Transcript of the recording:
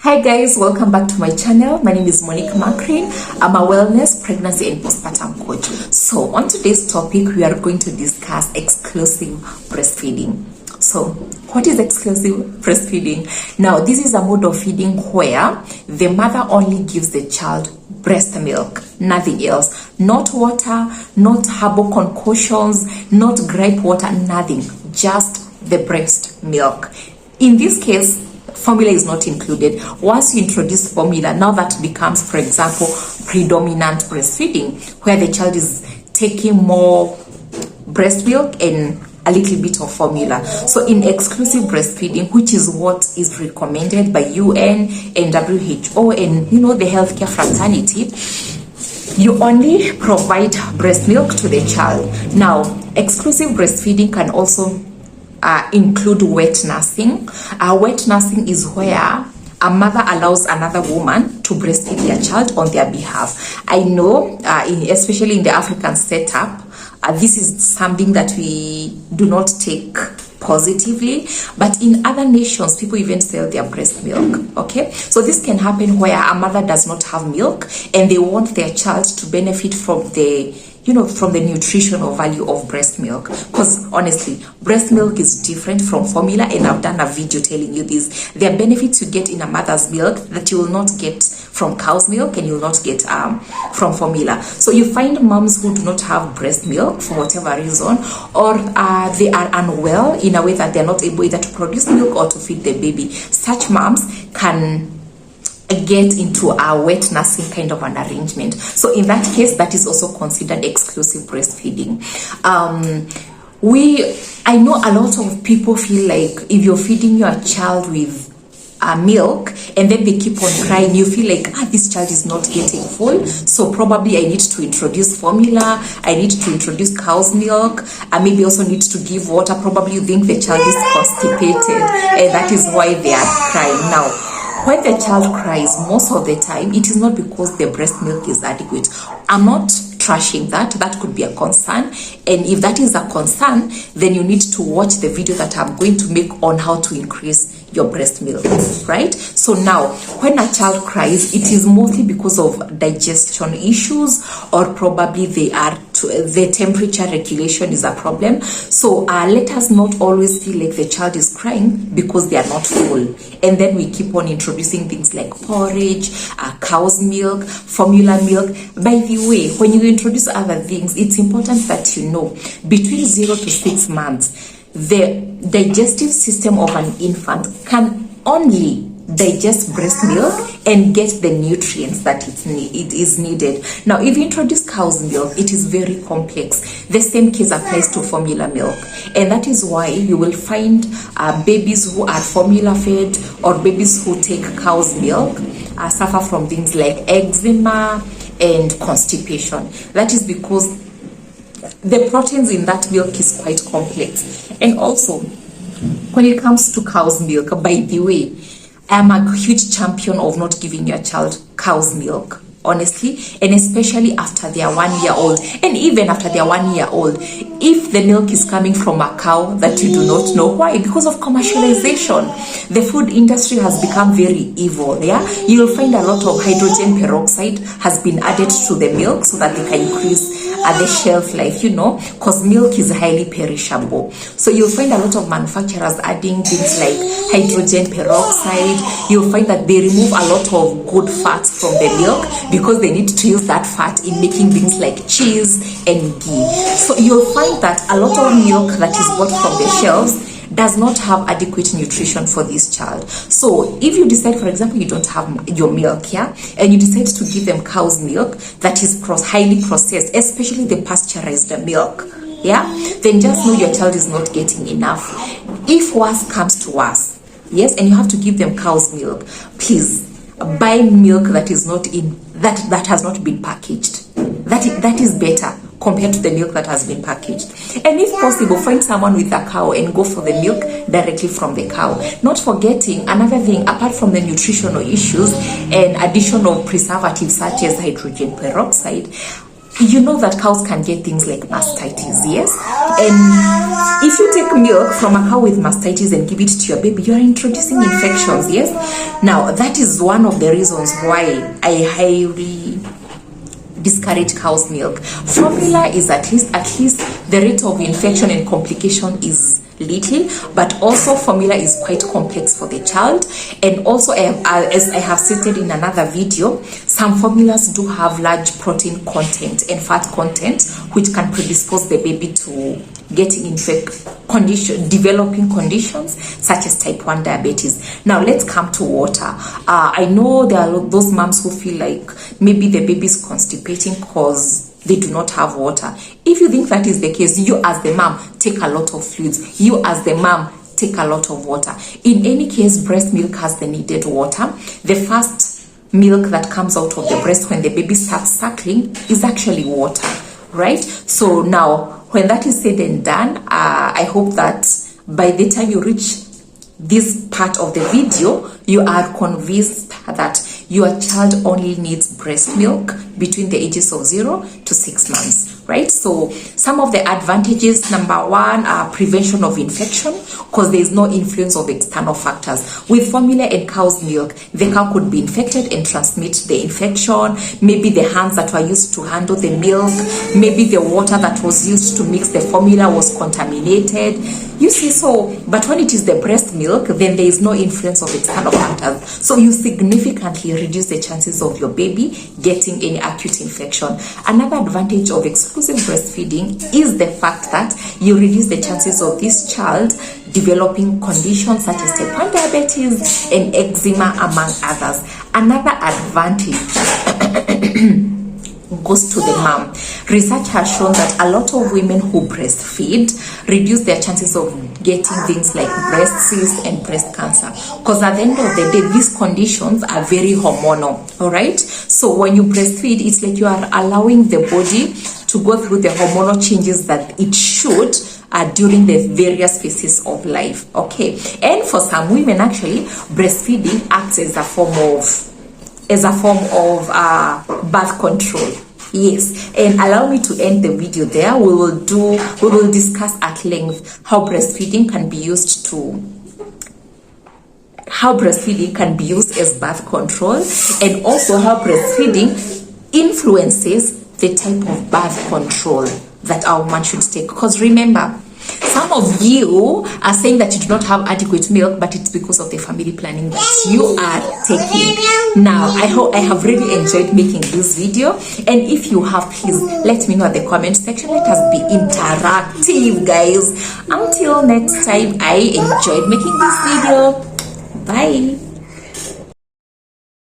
Hi guys, welcome back to my channel. My name is Monique Macrin. I'm a wellness, pregnancy and postpartum coach. So on today's topic, we are going to discuss exclusive breastfeeding. So what is exclusive breastfeeding? Now, this is a mode of feeding where the mother only gives the child breast milk, nothing else. Not water, not herbal concoctions, not gripe water, nothing. Just the breast milk. In this case, formula is not included. Once you introduce formula, now that becomes, for example, predominant breastfeeding, where the child is taking more breast milk and a little bit of formula. So in exclusive breastfeeding, which is what is recommended by UN and WHO and the healthcare fraternity, you only provide breast milk to the child. Now, exclusive breastfeeding can also include wet nursing. Wet nursing is where a mother allows another woman to breastfeed their child on their behalf. I know, especially in the African setup, this is something that we do not take positively, but in other nations, people even sell their breast milk. Okay, so this can happen where a mother does not have milk and they want their child to benefit from the from the nutritional value of breast milk, because honestly, breast milk is different from formula, and I've done a video telling you this. There are benefits you get in a mother's milk that you will not get from cow's milk and you will not get from formula. So you find moms who do not have breast milk for whatever reason, or they are unwell in a way that they're not able either to produce milk or to feed the baby. Such moms can get into a wet nursing kind of an arrangement. So in that case, that is also considered exclusive breastfeeding. I know a lot of people feel like if you're feeding your child with milk and then they keep on crying, you feel like this child is not getting full, so probably I need to introduce formula, I need to introduce cow's milk, I maybe also need to give water. Probably you think the child is constipated and that is why they are crying. Now, when the child cries, most of the time, it is not because the breast milk is adequate. I'm not trashing that. That could be a concern. And if that is a concern, then you need to watch the video that I'm going to make on how to increase your breast milk, right? So now, when a child cries, it is mostly because of digestion issues, or probably the temperature regulation is a problem. So let us not always feel like the child is crying because they are not full. And then we keep on introducing things like porridge, cow's milk, formula milk. By the way, when you introduce other things, it's important that you know between 0 to 6 months, the digestive system of an infant can only digest breast milk and get the nutrients that it is needed. Now, if you introduce cow's milk, it is very complex. The same case applies to formula milk, and that is why you will find babies who are formula fed or babies who take cow's milk suffer from things like eczema and constipation. That is because the proteins in that milk is quite complex. And also, when it comes to cow's milk, by the way, I'm a huge champion of not giving your child cow's milk, honestly, and especially after they are 1 year old, and even after they are 1 year old. If the milk is coming from a cow that you do not know, why? Because of commercialization. The food industry has become very evil. Yeah, you'll find a lot of hydrogen peroxide has been added to the milk so that they can increase the shelf life, because milk is highly perishable. So you'll find a lot of manufacturers adding things like hydrogen peroxide. You'll find that they remove a lot of good fats from the milk because they need to use that fat in making things like cheese and ghee. So you'll find that a lot of milk that is bought from the shelves does not have adequate nutrition for this child. So if you decide, for example, you don't have your milk, and you decide to give them cow's milk that is highly processed, especially the pasteurized milk, then just know your child is not getting enough. If worse comes to worse, and you have to give them cow's milk, please buy milk that is not that has not been packaged. That is better compared to the milk that has been packaged. And if possible, find someone with a cow and go for the milk directly from the cow. Not forgetting another thing, apart from the nutritional issues and addition of preservatives such as hydrogen peroxide, you know that cows can get things like mastitis, yes? And if you take milk from a cow with mastitis and give it to your baby, you are introducing infections. Yes. Now that is one of the reasons why I highly discourage cow's milk. Formula is at least the rate of infection and complication is little, but also formula is quite complex for the child. And also, as I have stated in another video, some formulas do have large protein content and fat content, which can predispose the baby to getting developing conditions such as type 1 diabetes. Now let's come to water. I know there are those moms who feel like maybe the baby is constipating because they do not have water. If you think that is the case, you as the mom take a lot of fluids. You as the mom take a lot of water. In any case, breast milk has the needed water. The first milk that comes out of the breast when the baby starts suckling is actually water, right? So now, when that is said and done, I hope that by the time you reach this part of the video, you are convinced that your child only needs breast milk between the ages of 0 to 6 months, right? So some of the advantages: number one, prevention of infection, because there is no influence of external factors. With formula and cow's milk, the cow could be infected and transmit the infection. Maybe the hands that were used to handle the milk, maybe the water that was used to mix the formula was contaminated. You see, so, but when it is the breast milk, then there is no influence of external factors. So you significantly reduce the chances of your baby getting any acute infection. Another advantage of exclusive breastfeeding is the fact that you reduce the chances of this child developing conditions such as type 1 diabetes and eczema, among others. Another advantage goes to the mom. Research has shown that a lot of women who breastfeed reduce their chances of getting things like breast cysts and breast cancer, because at the end of the day, these conditions are very hormonal. All right, so when you breastfeed, it's like you are allowing the body to go through the hormonal changes that it should during the various phases of life. Okay, and for some women, actually, breastfeeding acts as a form of birth control. Yes, and allow me to end the video there. We will discuss at length how breastfeeding can be used as birth control, and also how breastfeeding influences the type of birth control that our woman should take. Because remember, some of you are saying that you do not have adequate milk, but it's because of the family planning that you are taking. Now, I hope I have really enjoyed making this video, and if you have, please let me know at the comment section. Let us be interactive, guys. Until next time, I enjoyed making this video. Bye.